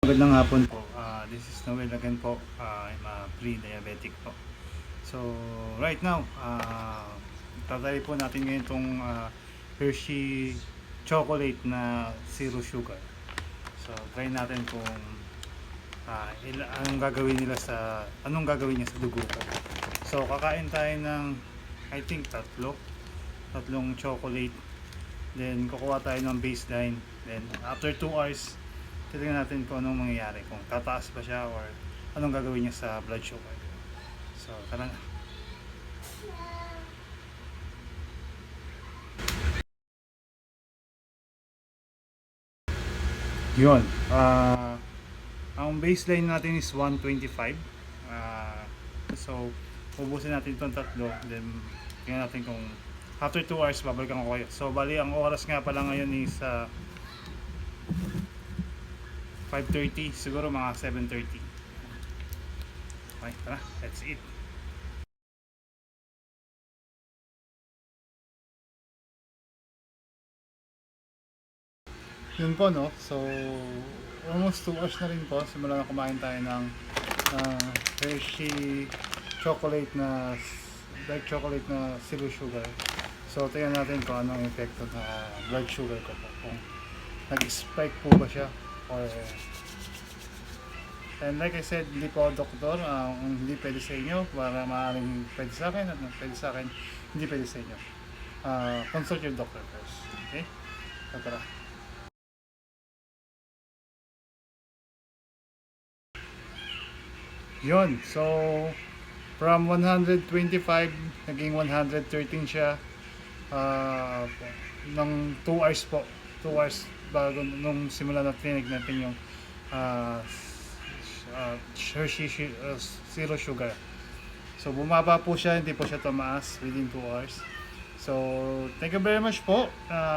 Magandang hapon po. This is Noel again po. I'm a pre-diabetic po. So, right now, tatry po natin ngayon itong Hershey chocolate na zero sugar. So, try natin kung anong gagawin niya sa dugo ko. So, kakain tayo ng I think tatlong chocolate. Then, kukuha tayo ng baseline. Then, after 2 hours, titingnan natin kung anong mangyayari, kung tataas ba siya or anong gagawin niya sa blood sugar. So, tara na. Yun. Ang baseline natin is 125. So, ubusin natin itong tatlo. Then, tingnan natin kung after 2 hours, babalikan ko kayo. So, bali, ang oras nga pala ngayon is 5:30, siguro mga 7:30. Okay, tara, let's eat. Yun po, no? So, almost 2 hours na rin po. Simula na kumain tayo ng Hershey chocolate na dark chocolate na zero sugar. So, tingnan natin kung anong epekto na blood sugar ko po. Kung nag-spike po ba siya or and like I said, hindi po ako doktor, hindi pwede sa inyo, para maaaring pwede sa akin at pwede sa akin, hindi pwede sa inyo. Consult your doctor first. Okay? So, tara. Yun, so from 125 naging 113 siya ng 2 hours po. 2 hours bago nung simula na clinic natin yung Hershey zero sugar. So bumaba po siya, hindi po siya tumaas within 2 hours. So thank you very much po.